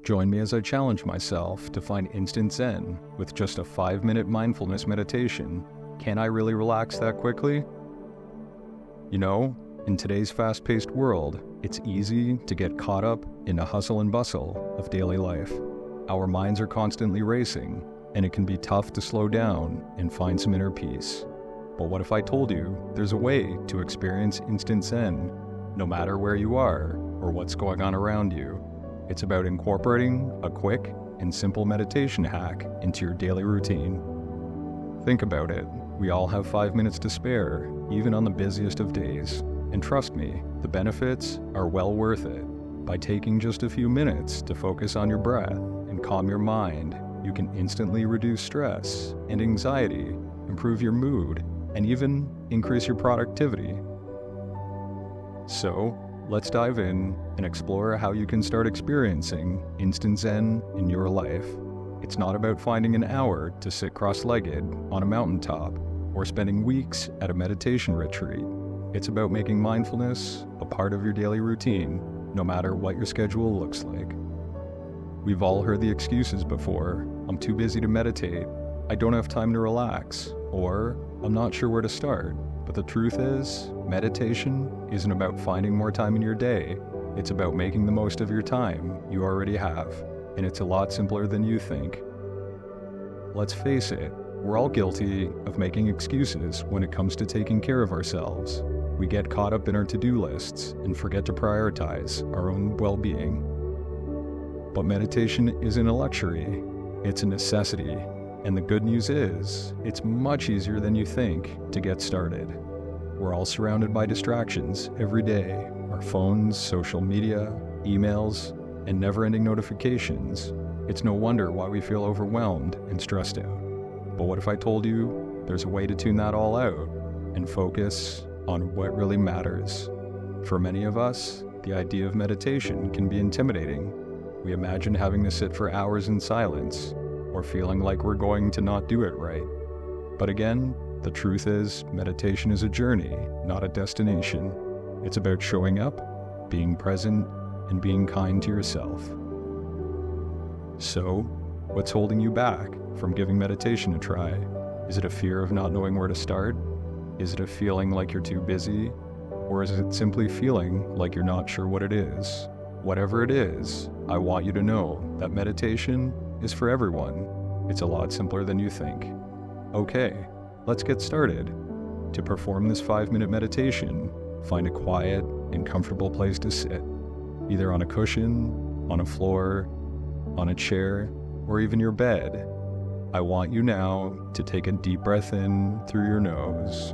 Join me as I challenge myself to find instant Zen with just a 5-minute mindfulness meditation. Can I really relax that quickly? You know, in today's fast-paced world, it's easy to get caught up in the hustle and bustle of daily life. Our minds are constantly racing, and it can be tough to slow down and find some inner peace. But what if I told you there's a way to experience instant Zen, no matter where you are or what's going on around you? It's about incorporating a quick and simple meditation hack into your daily routine. Think about it. We all have 5 minutes to spare, even on the busiest of days. And trust me, the benefits are well worth it. By taking just a few minutes to focus on your breath and calm your mind, you can instantly reduce stress and anxiety, improve your mood, and even increase your productivity. So, let's dive in and explore how you can start experiencing instant Zen in your life. It's not about finding an hour to sit cross-legged on a mountaintop or spending weeks at a meditation retreat. It's about making mindfulness a part of your daily routine, no matter what your schedule looks like. We've all heard the excuses before. I'm too busy to meditate, I don't have time to relax, or I'm not sure where to start. But the truth is, meditation isn't about finding more time in your day. It's about making the most of your time you already have, and it's a lot simpler than you think. Let's face it, we're all guilty of making excuses when it comes to taking care of ourselves. We get caught up in our to-do lists and forget to prioritize our own well-being. But meditation isn't a luxury, it's a necessity. And the good news is, it's much easier than you think to get started. We're all surrounded by distractions every day. Our phones, social media, emails, and never-ending notifications. It's no wonder why we feel overwhelmed and stressed out. But what if I told you there's a way to tune that all out and focus on what really matters? For many of us, the idea of meditation can be intimidating. We imagine having to sit for hours in silence, or feeling like we're going to not do it right. But again, the truth is, meditation is a journey, not a destination. It's about showing up, being present, and being kind to yourself. So, what's holding you back from giving meditation a try? Is it a fear of not knowing where to start? Is it a feeling like you're too busy? Or is it simply feeling like you're not sure what it is? Whatever it is, I want you to know that meditation is for everyone. It's a lot simpler than you think. Okay, let's get started. To perform this 5-minute meditation, find a quiet and comfortable place to sit, either on a cushion, on a floor, on a chair, or even your bed. I want you now to take a deep breath in through your nose.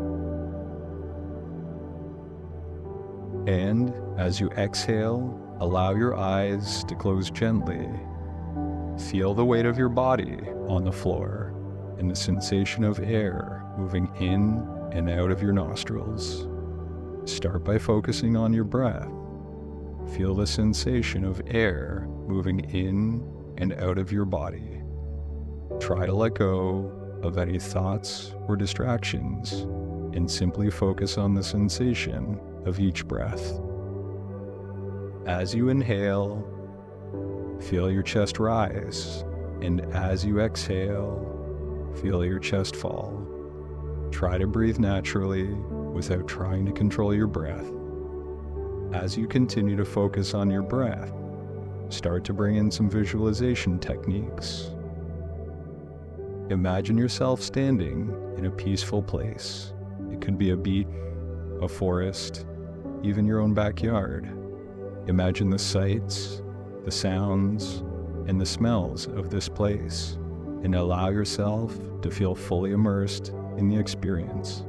And as you exhale, allow your eyes to close gently. Feel the weight of your body on the floor and the sensation of air moving in and out of your nostrils. Start by focusing on your breath. Feel the sensation of air moving in and out of your body. Try to let go of any thoughts or distractions and simply focus on the sensation of each breath. As you inhale, feel your chest rise, and as you exhale, feel your chest fall. Try to breathe naturally without trying to control your breath. As you continue to focus on your breath, start to bring in some visualization techniques. Imagine yourself standing in a peaceful place. It could be a beach, a forest, even your own backyard. Imagine the sights, the sounds, and the smells of this place, and allow yourself to feel fully immersed in the experience.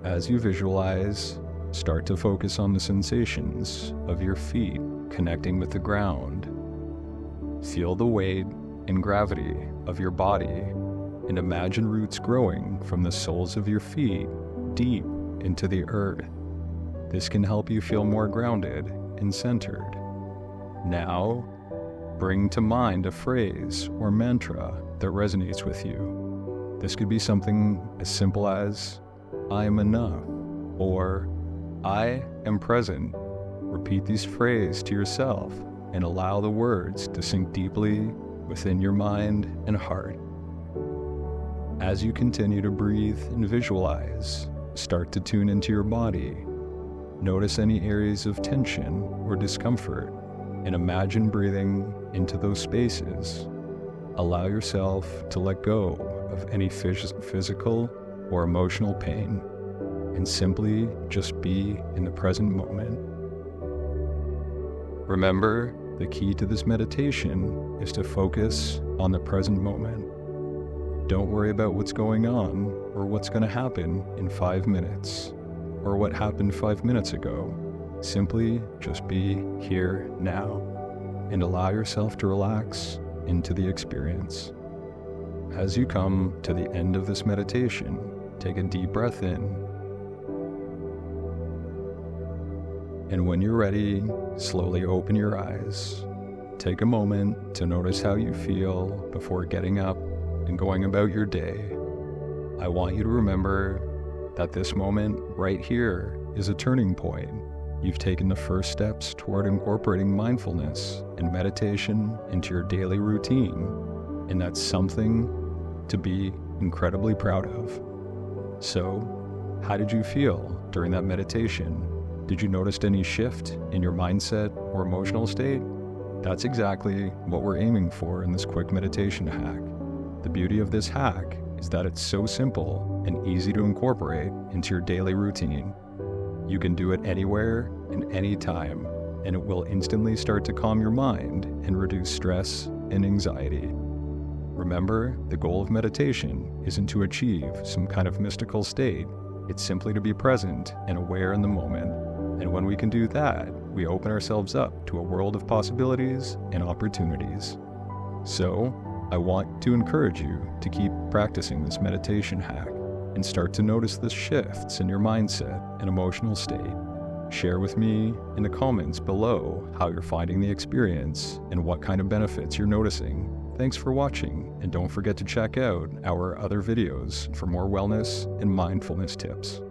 As you visualize, start to focus on the sensations of your feet connecting with the ground. Feel the weight and gravity of your body, and imagine roots growing from the soles of your feet deep into the earth. This can help you feel more grounded and centered. Now, bring to mind a phrase or mantra that resonates with you. This could be something as simple as, I am enough, or I am present. Repeat these phrases to yourself and allow the words to sink deeply within your mind and heart. As you continue to breathe and visualize, start to tune into your body. Notice any areas of tension or discomfort, and imagine breathing into those spaces. Allow yourself to let go of any physical or emotional pain, and simply just be in the present moment. Remember, the key to this meditation is to focus on the present moment. Don't worry about what's going on or what's going to happen in 5 minutes or what happened 5 minutes ago. Simply just be here now and allow yourself to relax into the experience. As you come to the end of this meditation, take a deep breath in. And when you're ready, slowly open your eyes. Take a moment to notice how you feel before getting up and going about your day. I want you to remember that this moment right here is a turning point. You've taken the first steps toward incorporating mindfulness and meditation into your daily routine, and that's something to be incredibly proud of. So, how did you feel during that meditation? Did you notice any shift in your mindset or emotional state? That's exactly what we're aiming for in this quick meditation hack. The beauty of this hack is that it's so simple and easy to incorporate into your daily routine. You can do it anywhere and anytime, and it will instantly start to calm your mind and reduce stress and anxiety. Remember, the goal of meditation isn't to achieve some kind of mystical state. It's simply to be present and aware in the moment. And when we can do that, we open ourselves up to a world of possibilities and opportunities. So, I want to encourage you to keep practicing this meditation hack and start to notice the shifts in your mindset and emotional state. Share with me in the comments below how you're finding the experience and what kind of benefits you're noticing. Thanks for watching, and don't forget to check out our other videos for more wellness and mindfulness tips.